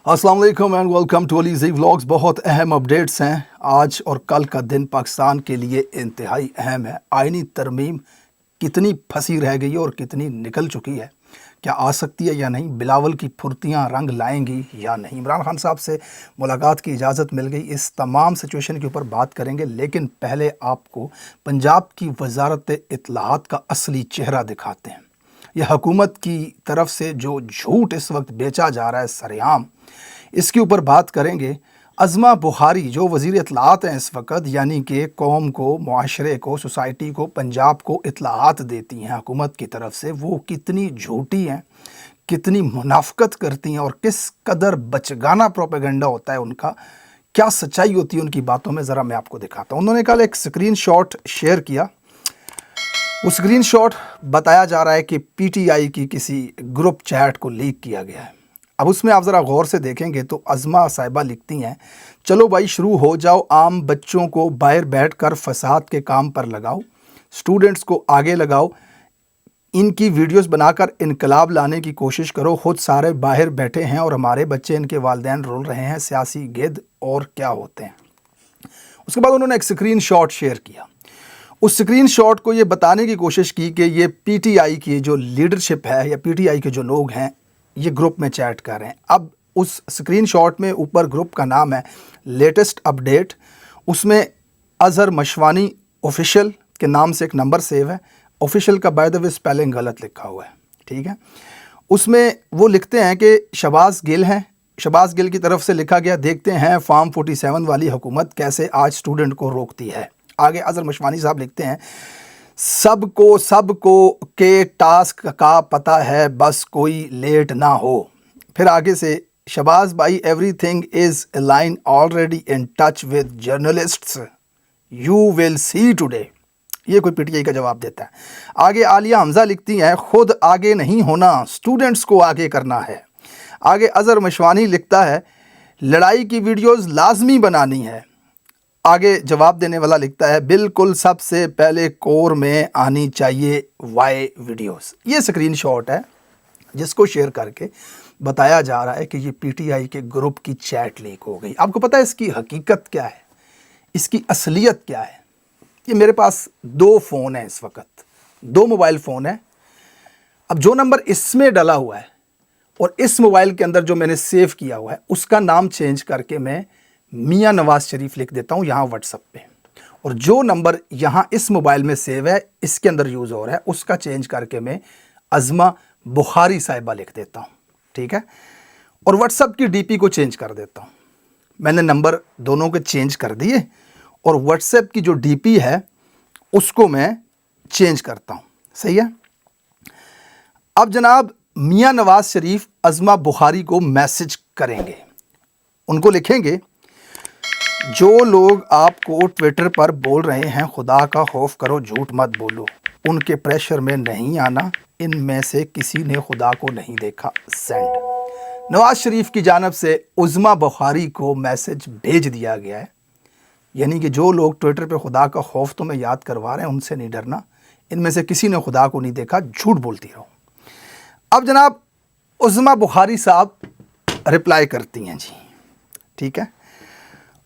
अस्सलाम वालेकुम and welcome to Ali Zee vlogs. बहुत अहम अपडेट्स हैं। आज और कल का दिन पाकिस्तान के लिए इंतहाई अहम है। आईनी तरमीम कितनी फंसी रह गई है और कितनी निकल चुकी है, क्या आ सकती है या नहीं, बिलावल की फुर्तियाँ रंग लाएंगी या नहीं। इमरान खान साहब से मुलाकात की इजाज़त मिल गई। इस तमाम सिचुएशन के ऊपर बात करेंगे, लेकिन पहले आपको पंजाब की वजारत इत्तलाआत का असली चेहरा दिखाते हैं। यह हुकूमत की तरफ से जो झूठ इस वक्त बेचा जा रहा है सरेआम, इसके ऊपर बात करेंगे। अज़मा बुखारी जो वज़ीर इत्तलाआत हैं इस वक्त, यानी कि कौम को, मुआशरे को, सोसाइटी को, पंजाब को इत्तलाआत देती हैं हुकूमत की तरफ से, वो कितनी झूठी हैं, कितनी मुनाफ़कत करती हैं और किस कदर बचगाना प्रोपेगेंडा होता है उनका, क्या सच्चाई होती है उनकी बातों में, ज़रा मैं आपको दिखाता हूँ। उन्होंने कल एक स्क्रीन शॉट शेयर किया। वो स्क्रीन शॉट बताया जा रहा है कि पीटीआई की किसी ग्रुप चैट को लीक किया गया है। अब उसमें आप ज़रा गौर से देखेंगे तो अज़मा साहिबा लिखती हैं, चलो भाई शुरू हो जाओ, आम बच्चों को बाहर बैठकर फसाद के काम पर लगाओ, स्टूडेंट्स को आगे लगाओ, इनकी वीडियोस बनाकर इनकलाब लाने की कोशिश करो, खुद सारे बाहर बैठे हैं और हमारे बच्चे इनके वालिदैन रोल रहे हैं, सियासी गिद्ध और क्या होते हैं। उसके बाद उन्होंने एक स्क्रीन शॉट शेयर किया। उस स्क्रीन शॉट को ये बताने की कोशिश की कि ये पीटीआई की जो लीडरशिप है या पीटीआई के जो लोग हैं ये ग्रुप में चैट कर रहे हैं। अब उस स्क्रीन शॉट में ऊपर ग्रुप का नाम है लेटेस्ट अपडेट, उसमें अज़हर मशवानी ऑफिशियल के नाम से एक नंबर सेव है। ऑफिशियल का बाय द वे स्पेलिंग गलत लिखा हुआ है, ठीक है। उसमें वो लिखते हैं कि शहबाज गिल हैं, शहबाज गिल की तरफ से लिखा गया, देखते हैं फॉर्म 47 वाली हुकूमत कैसे आज स्टूडेंट को रोकती है। आगे अज़हर मशवानी साहब लिखते हैं, सबको के टास्क का पता है, बस कोई लेट ना हो। फिर आगे से शहबाज भाई, everything is align, already in touch with journalists, you will see today. ये कोई पीटीआई का जवाब देता है। आगे आलिया हमजा लिखती हैं, खुद आगे नहीं होना, स्टूडेंट्स को आगे करना है। आगे अज़हर मशवानी लिखता है, लड़ाई की वीडियोज़ लाजमी बनानी है। आगे जवाब देने वाला लिखता है, बिल्कुल सबसे पहले कोर में आनी चाहिए वाई वीडियोस। ये स्क्रीन शॉट है जिसको शेयर करके बताया जा रहा है कि ये पीटीआई के ग्रुप की चैट लीक हो गई। आपको पता है इसकी हकीकत क्या है, इसकी असलियत क्या है? ये मेरे पास दो फ़ोन हैं इस वक्त, दो मोबाइल फ़ोन है। अब जो नंबर इसमें डला हुआ है और इस मोबाइल के अंदर जो मैंने सेव किया हुआ है, उसका नाम चेंज करके मैं मियां नवाज शरीफ लिख देता हूं यहाँ व्हाट्सएप पे, और जो नंबर यहाँ इस मोबाइल में सेव है, इसके अंदर यूज़ हो रहा है, उसका चेंज करके मैं अज़मा बुखारी साहिबा लिख देता हूँ, ठीक है। और व्हाट्सएप की डीपी को चेंज कर देता हूँ। मैंने नंबर दोनों के चेंज कर दिए और व्हाट्सएप की जो डीपी है उसको मैं चेंज करता हूँ, सही है। अब जनाब मियां नवाज शरीफ अज़मा बुखारी को मैसेज करेंगे, उनको लिखेंगे, जो लोग आपको ट्विटर पर बोल रहे हैं खुदा का खौफ करो, झूठ मत बोलो, उनके प्रेशर में नहीं आना, इनमें से किसी ने खुदा को नहीं देखा, सेंड। नवाज शरीफ की जानिब से अज़मा बुखारी को मैसेज भेज दिया गया है, यानी कि जो लोग ट्विटर पे खुदा का खौफ तुम्हें याद करवा रहे हैं उनसे नहीं डरना, इनमें से किसी ने खुदा को नहीं देखा, झूठ बोलती रहो। अब जनाब अज़मा बुखारी साहब रिप्लाई करती हैं, जी ठीक है।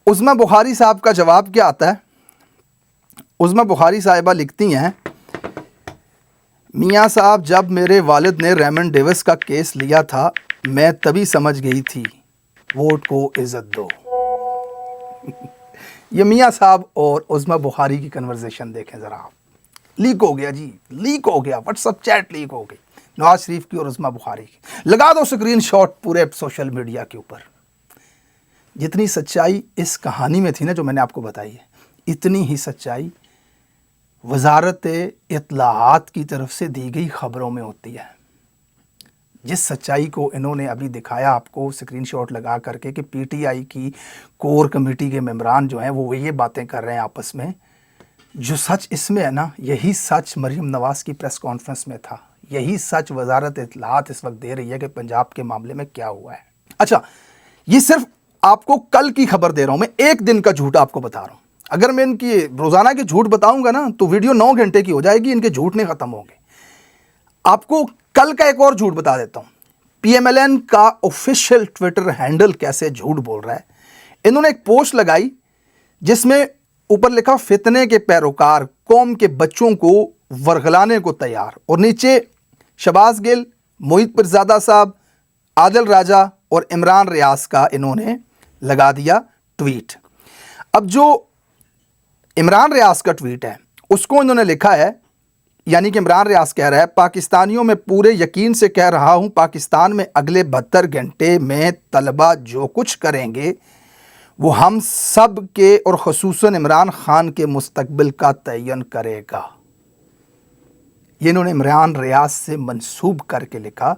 अज़मा बुखारी साहब का जवाब क्या आता है? अज़मा बुखारी साहिबा लिखती हैं, मियाँ साहब, जब मेरे वालिद ने रेमन डेविस का केस लिया था मैं तभी समझ गई थी, वोट को इज़्ज़त दो। ये मियाँ साहब और अज़मा बुखारी की कन्वर्सेशन देखें ज़रा आप। लीक हो गया जी, लीक हो गया, व्हाट्सएप चैट लीक हो गई नवाज शरीफ की और अज़मा बुखारी की। लगा दो स्क्रीन शॉट पूरे सोशल मीडिया के ऊपर। जितनी सच्चाई इस कहानी में थी ना जो मैंने आपको बताई है, इतनी ही सच्चाई वजारत इत्तलाआत की तरफ से दी गई ख़बरों में होती है। जिस सच्चाई को इन्होंने अभी दिखाया आपको स्क्रीनशॉट लगा करके कि पीटीआई की कोर कमेटी के मेंबरान जो हैं वो ये बातें कर रहे हैं आपस में, जो सच इसमें है ना, यही सच मरीम नवाज़ की प्रेस कॉन्फ्रेंस में था, यही सच वजारत इत्तलाआत इस वक्त दे रही है कि पंजाब के मामले में क्या हुआ है। अच्छा, ये सिर्फ आपको कल की खबर दे रहा हूं मैं, एक दिन का झूठ आपको बता रहा हूं। अगर मैं इनकी रोजाना के झूठ बताऊंगा ना तो वीडियो 9 घंटे की हो जाएगी, इनके झूठ नहीं खत्म होंगे। आपको कल का एक और झूठ बता देता हूं। PMLN का ऑफिशियल ट्विटर हैंडल कैसे झूठ बोल रहा है। इन्होंने एक पोस्ट लगाई जिसमें ऊपर लिखा फितने के पैरोकार कौम के बच्चों को वरगलाने को तैयार, और नीचे शहबाज गिल, मोहित पिरजादा साहब, आदिल राजा और इमरान रियाज का इन्होंने लगा दिया ट्वीट। अब जो इमरान रियाज का ट्वीट है उसको इन्होंने लिखा है, यानी कि इमरान रियाज कह रहा है, पाकिस्तानियों में पूरे यकीन से कह रहा हूं, पाकिस्तान में अगले 72 घंटे में तलबा जो कुछ करेंगे वो हम सब के और खुसूसन इमरान खान के मुस्तकबिल का तयन करेगा। ये इन्होंने इमरान रियाज से मंसूब करके लिखा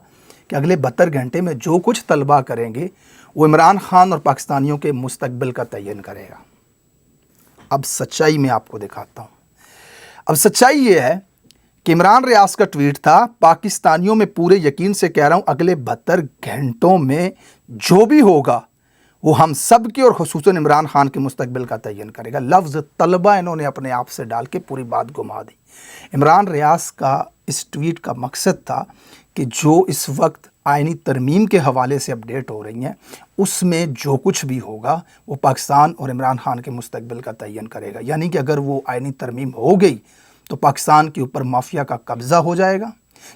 कि अगले 72 घंटे में जो कुछ तलबा करेंगे वो इमरान खान और पाकिस्तानियों के मुस्तकबिल का तयन करेगा। अब सच्चाई में आपको दिखाता हूँ। अब सच्चाई ये है कि इमरान रियाज का ट्वीट था, पाकिस्तानियों में पूरे यकीन से कह रहा हूँ अगले 72 घंटों में जो भी होगा वो हम सब के और खुसूसन इमरान खान के मुस्तकबिल का तयन करेगा। लफ्ज़ तलबा इन्होंने अपने आप से डाल के पूरी बात घुमा दी। इमरान रियाज का इस ट्वीट का मकसद था कि जो इस वक्त आइनी तरमीम के हवाले से अपडेट हो रही हैं उसमें जो कुछ भी होगा वो पाकिस्तान और इमरान खान के मुस्तकबिल का तयन करेगा। यानी कि अगर वो आइनी तरमीम हो गई तो पाकिस्तान के ऊपर माफिया का कब्ज़ा हो जाएगा।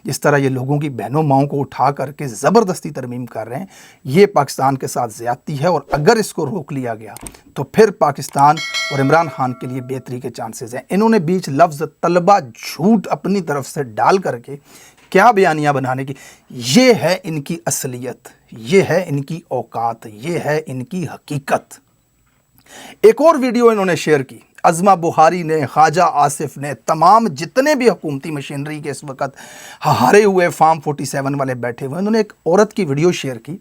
जिस तरह ये लोगों की बहनों माओं को उठा करके ज़बरदस्ती तरमीम कर रहे हैं, ये पाकिस्तान के साथ ज़्यादती है, और अगर इसको रोक लिया गया तो फिर पाकिस्तान और इमरान खान के लिए बेहतरी के चांसेस हैं। इन्होंने बीच लफ्ज़ तलबा झूठ अपनी तरफ से डाल करके क्या बयानियाँ बनाने की, ये है इनकी असलियत, ये है इनकी औकात, ये है इनकी हकीकत। एक और वीडियो इन्होंने शेयर की, अज़मा बुखारी ने, ख्वाजा आसिफ ने, तमाम जितने भी हुकूमती मशीनरी के इस वक्त हारे हुए फार्म 47 वाले बैठे हुए, उन्होंने एक औरत की वीडियो शेयर की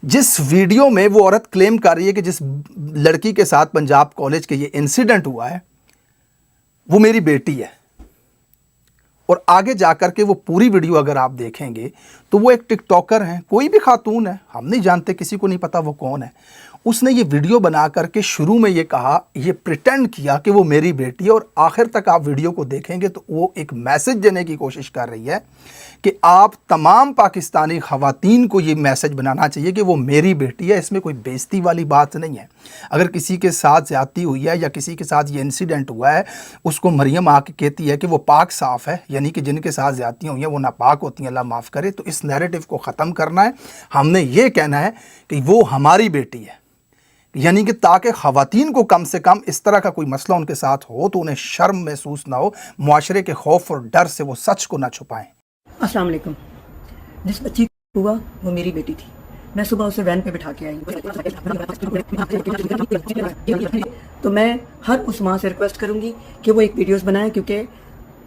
जिस वीडियो में वो औरत क्लेम कर रही है कि जिस लड़की के साथ पंजाब कॉलेज के ये इंसिडेंट हुआ है वो मेरी बेटी है। और आगे जाकर के वो पूरी वीडियो अगर आप देखेंगे तो वो एक टिकटॉकर हैं, कोई भी खातून है, हम नहीं जानते, किसी को नहीं पता वो कौन है। उसने ये वीडियो बना करके शुरू में ये कहा, ये प्रिटेंड किया कि वो मेरी बेटी है, और आखिर तक आप वीडियो को देखेंगे तो वो एक मैसेज देने की कोशिश कर रही है कि आप तमाम पाकिस्तानी ख़वातीन को ये मैसेज बनाना चाहिए कि वो मेरी बेटी है। इसमें कोई बेइज्जती वाली बात नहीं है। अगर किसी के साथ ज़्यादती हुई है या किसी के साथ ये इंसिडेंट हुआ है, उसको मरियम आके कहती है कि वो पाक साफ़ है, यानी कि जिनके साथ ज़्यादतियाँ हुई हैं वो नापाक होती हैं, अल्लाह माफ़ करे। तो इस नैरेटिव को ख़त्म करना है। हमने ये कहना है कि वो हमारी बेटी है, यानी कि ताकि ख़वातीन को कम से कम इस तरह का कोई मसला उनके साथ हो तो उन्हें शर्म महसूस ना हो, मुआशरे के खौफ और डर से वो सच को ना छुपाएं। अस्सलाम वालेकुम। जिस बच्ची को हुआ वो मेरी बेटी थी। मैं सुबह उसे वैन पे बिठा के आई। तो मैं हर उस माँ से रिक्वेस्ट करूंगी कि वो एक वीडियोस बनाए, क्योंकि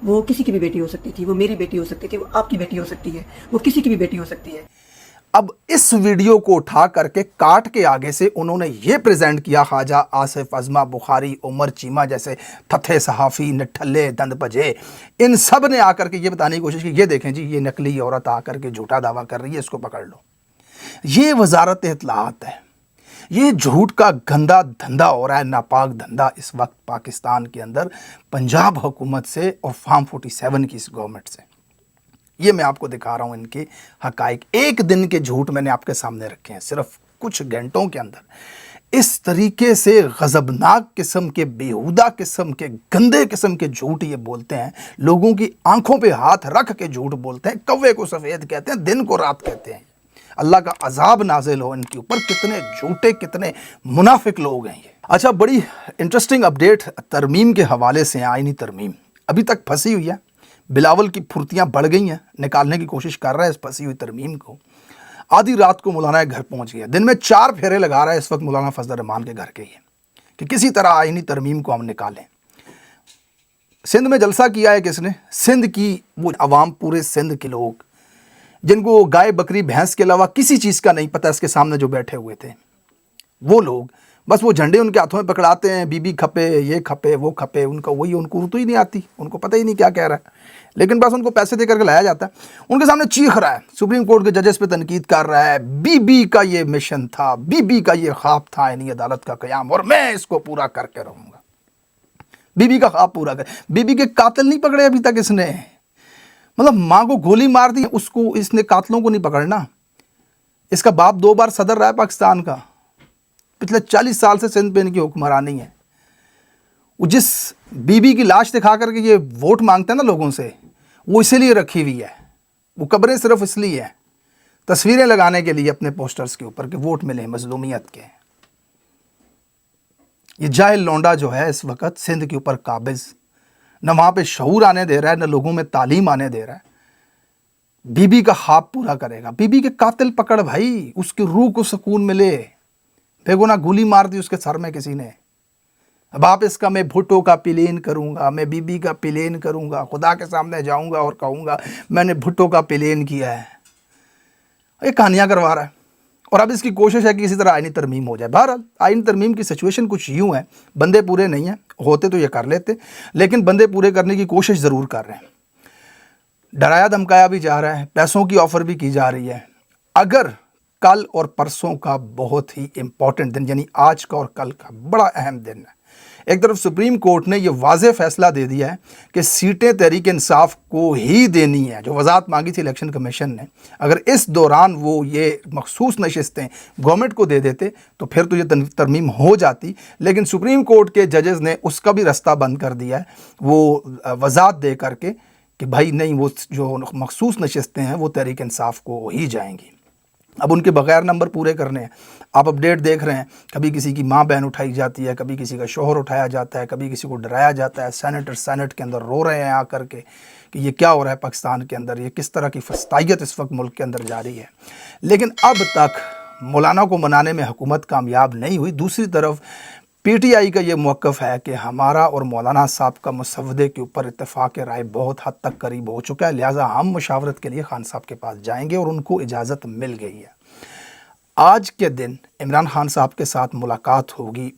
वो किसी की भी बेटी हो सकती थी, वो मेरी बेटी हो सकती थी, वो आपकी बेटी हो सकती है, वो किसी की भी बेटी हो सकती है। अब इस वीडियो को उठा करके काट के आगे से उन्होंने ये प्रेजेंट किया, ख्वाजा आसिफ, अज़मा बुखारी, उमर चीमा जैसे थथे सहाफ़ी, नठल्ले, दंद भजे, इन सब ने आकर के ये बताने की कोशिश की, ये देखें जी ये नकली औरत आकर के झूठा दावा कर रही है, इसको पकड़ लो। ये वजारत इत्तलाआत है। ये झूठ का गंदा धंधा हो रहा है, नापाक धंधा इस वक्त पाकिस्तान के अंदर पंजाब हुकूमत से और फार्म 47 की इस गवर्नमेंट से। ये मैं आपको दिखा रहा हूँ इनके हकाइक। एक दिन के झूठ मैंने आपके सामने रखे हैं, सिर्फ कुछ घंटों के अंदर इस तरीके से गज़बनाक किस्म के, बेहुदा किस्म के, गंदे किस्म के झूठ ये बोलते हैं। लोगों की आंखों पे हाथ रख के झूठ बोलते हैं। कौवे को सफ़ेद कहते हैं, दिन को रात कहते हैं। अल्लाह का अजाब नाजिल हो इनके ऊपर। कितने झूठे, कितने मुनाफिक लोग हैं ये। अच्छा, बड़ी इंटरेस्टिंग अपडेट तरमीम के हवाले से। आइनी तरमीम अभी तक फंसी हुई है। बिलावल की फुर्तियाँ बढ़ गई हैं, निकालने की कोशिश कर रहा है इस फंसी हुई तरमीम को। आधी रात को मौलाना के घर पहुंच गया, दिन में 4 फेरे लगा रहा है इस वक्त मौलाना फजल रहमान के घर के ही, कि किसी तरह आइनी तरमीम को हम निकालें। सिंध में जलसा किया है किसने? सिंध की वो अवाम, पूरे सिंध के लोग जिनको गाय बकरी भैंस के अलावा किसी चीज़ का नहीं पता, इसके सामने जो बैठे हुए थे वो लोग बस वो झंडे उनके हाथों में पकड़ाते हैं, बीबी खपे, ये खपे, वो खपे, उनका वही, उनको उर्दू ही नहीं आती, उनको पता ही नहीं क्या कह रहा है, लेकिन बस उनको पैसे दे करके लाया जाता है। उनके सामने चीख रहा है, सुप्रीम कोर्ट के जजेस पे तनकीद कर रहा है, बीबी का ये मिशन था, बीबी का ये ख्वाब था, यानी अदालत का क़याम, और मैं इसको पूरा करके रहूँगा। बीबी का ख्वाब पूरा कर। बीबी के कातिल नहीं पकड़े अभी तक इसने, मतलब माँ को गोली मार दी, उसको इसने कातिलों को नहीं पकड़ना। इसका बाप 2 बार सदर रहा है पाकिस्तान का, पिछले 40 साल से सिंध पे इनकी हुक्मरानी है। वो जिस बीबी की लाश दिखा करके ये वोट मांगते हैं ना लोगों से, वो इसीलिए रखी हुई है। वो कब्रें सिर्फ इसलिए हैं, तस्वीरें लगाने के लिए अपने पोस्टर्स के ऊपर कि वोट मिले मजलूमियत के। ये जाहिल लौंडा जो है इस वक्त सिंध के ऊपर काबिज, न वहाँ पे शऊर आने दे रहा है, न लोगों में तालीम आने दे रहा है। बीबी का ख्वाब पूरा करेगा। बीबी के कातिल पकड़ भाई, उसकी रूह को सुकून मिले। देखो ना, गोली मार दी उसके सर में किसी ने। अब आप इसका मैं भुट्टो का प्लेन करूंगा, मैं बीबी का प्लेन करूंगा, खुदा के सामने जाऊंगा और कहूंगा मैंने भुट्टो का प्लेन किया है। ये कहानियां करवा रहा है। और अब इसकी कोशिश है कि किसी तरह आईनी तरमीम हो जाए। बहरहाल आईनी तरमीम की सिचुएशन कुछ यूँ है, बंदे पूरे नहीं हैं, होते तो ये कर लेते, लेकिन बंदे पूरे करने की कोशिश ज़रूर कर रहे हैं। डराया धमकाया भी जा रहा है, पैसों की ऑफ़र भी की जा रही है। अगर कल और परसों का बहुत ही इम्पॉर्टेंट दिन, यानी आज का और कल का बड़ा अहम दिन है। एक तरफ सुप्रीम कोर्ट ने यह वाज़ेह फैसला दे दिया है कि सीटें तहरीक इंसाफ को ही देनी है, जो वजाहत मांगी थी इलेक्शन कमीशन ने। अगर इस दौरान वो ये मखसूस नशिस्तें गवर्नमेंट को दे देते तो फिर तो ये तरमीम हो जाती, लेकिन सुप्रीम कोर्ट के जजेस ने उसका भी रास्ता बंद कर दिया है, वो वजाहत दे करके कि भाई नहीं, वो जो मखसूस नशिस्तें हैं वो तहरीक इंसाफ को ही जाएंगी। अब उनके बगैर नंबर पूरे करने हैं। आप अपडेट देख रहे हैं, कभी किसी की माँ बहन उठाई जाती है, कभी किसी का शोहर उठाया जाता है, कभी किसी को डराया जाता है। सेनेटर सेनेट के अंदर रो रहे हैं आकर के कि ये क्या हो रहा है पाकिस्तान के अंदर, ये किस तरह की फस्तायत इस वक्त मुल्क के अंदर जारी है। लेकिन अब तक मौलाना को मनाने में हुकूमत कामयाब नहीं हुई। दूसरी तरफ PTI का ये मौक़िफ़ है कि हमारा और मौलाना साहब का मुसव्वदे के ऊपर इत्तेफाक राय बहुत हद तक करीब हो चुका है, लिहाजा हम मुशावरत के लिए खान साहब के पास जाएंगे और उनको इजाज़त मिल गई है। आज के दिन इमरान खान साहब के साथ मुलाकात होगी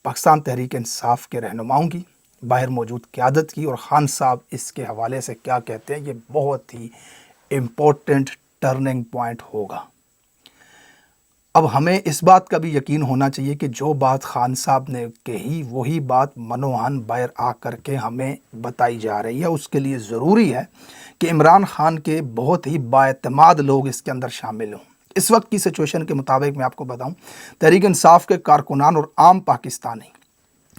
पाकिस्तान तहरीक इंसाफ के रहनुमाओं की, बाहर मौजूद क़यादत की, और खान साहब इसके हवाले से क्या कहते हैं, ये बहुत ही इम्पोर्टेंट टर्निंग पॉइंट होगा। अब हमें इस बात का भी यकीन होना चाहिए कि जो बात खान साहब ने कही वही बात मनोहन बाहर आ कर के हमें बताई जा रही है। उसके लिए ज़रूरी है कि इमरान खान के बहुत ही बाएतमाद लोग इसके अंदर शामिल हों। इस वक्त की सिचुएशन के मुताबिक मैं आपको बताऊं, तहरीक इंसाफ के कारकुनान और आम पाकिस्तानी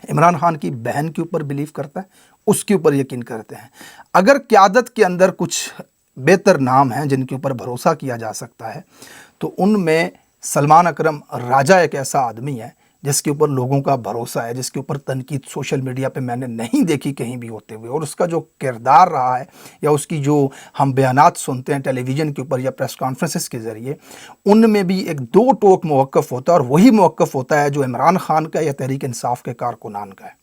इमरान खान की बहन के ऊपर बिलीव करता है, उसके ऊपर यकीन करते हैं। अगर क़यादत के अंदर कुछ बेहतर नाम हैं जिनके ऊपर भरोसा किया जा सकता है, तो उनमें सलमान अकरम राजा एक ऐसा आदमी है जिसके ऊपर लोगों का भरोसा है, जिसके ऊपर तनकीद सोशल मीडिया पे मैंने नहीं देखी कहीं भी होते हुए, और उसका जो किरदार रहा है या उसकी जो हम बयानात सुनते हैं टेलीविज़न के ऊपर या प्रेस कॉन्फ्रेंसेस के ज़रिए, उनमें भी एक दो टोक मौक़िफ़ होता है, और वही मौक़िफ़ होता है जो इमरान खान का या तहरीक इंसाफ के कारकुनान का है।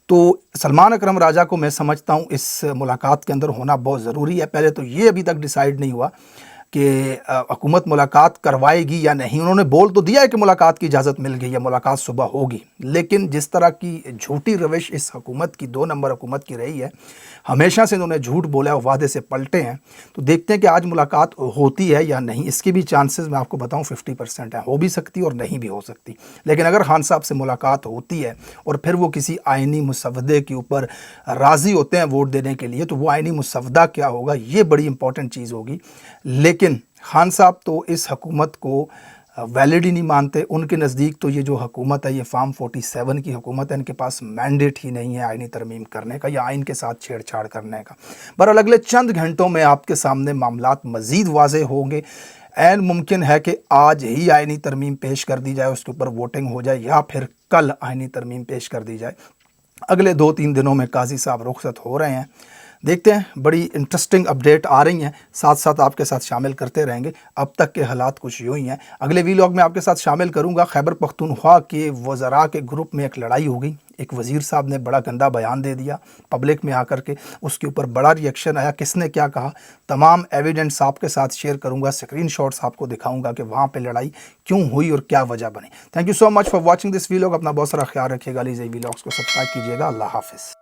तो सलमान अकरम राजा को मैं समझता हूँ इस मुलाकात के अंदर होना बहुत ज़रूरी है। पहले तो ये अभी तक डिसाइड नहीं हुआ कि हुकूमत मुलाकात करवाएगी या नहीं। उन्होंने बोल तो दिया है कि मुलाकात की इजाज़त मिल गई है, मुलाकात सुबह होगी, लेकिन जिस तरह की झूठी रविश इस हुकूमत की 2 नंबर हुकूमत की रही है, हमेशा से इन्होंने झूठ बोला और वादे से पलटे हैं। तो देखते हैं कि आज मुलाकात होती है या नहीं। इसकी भी चांसेस मैं आपको बताऊं 50% है, हो भी सकती और नहीं भी हो सकती। लेकिन अगर खान साहब से मुलाकात होती है और फिर वो किसी आइनी मुसव्वदे के ऊपर राज़ी होते हैं वोट देने के लिए, तो वो आइनी मुसव्वदा क्या होगा, ये बड़ी इंपॉर्टेंट चीज़ होगी। लेकिन खान साहब तो इस हुकूमत को वैलिड ही नहीं मानते। उनके नज़दीक तो ये जो हुकूमत है, ये फार्म 47 की हुकूमत है, इनके पास मैंडेट ही नहीं है आइनी तरमीम करने का या आइन के साथ छेड़छाड़ करने का। बहरहाल अगले चंद घंटों में आपके सामने मामलात मज़ीद वाज़ेह होंगे। ऐन मुमकिन है कि आज ही आइनी तरमीम पेश कर दी जाए, उसके ऊपर वोटिंग हो जाए, या फिर कल आइनी तरमीम पेश कर दी जाए। अगले 2-3 दिनों में काजी साहब रुखसत हो रहे हैं। देखते हैं, बड़ी इंटरेस्टिंग अपडेट आ रही हैं, साथ साथ आपके साथ शामिल करते रहेंगे। अब तक के हालात कुछ यूँ ही हैं। अगले वीलॉग में आपके साथ शामिल करूंगा खैबर पख्तूनख्वा के वज़रा के ग्रुप में एक लड़ाई हो गई। एक वज़ीर साहब ने बड़ा गंदा बयान दे दिया पब्लिक में आकर के, उसके ऊपर बड़ा रिएक्शन आया। किसने क्या कहा, तमाम एविडेंस आपके साथ शेयर करूंगा, स्क्रीनशॉट्स आपको दिखाऊंगा कि वहाँ पे लड़ाई क्यों हुई और क्या वजह बनी। Thank you so much for watching this vlog. अपना बहुत सारा ख्याल रखिएगा। लीजिए वीलॉग्स को सब्सक्राइब कीजिएगा। अल्लाह हाफिज़।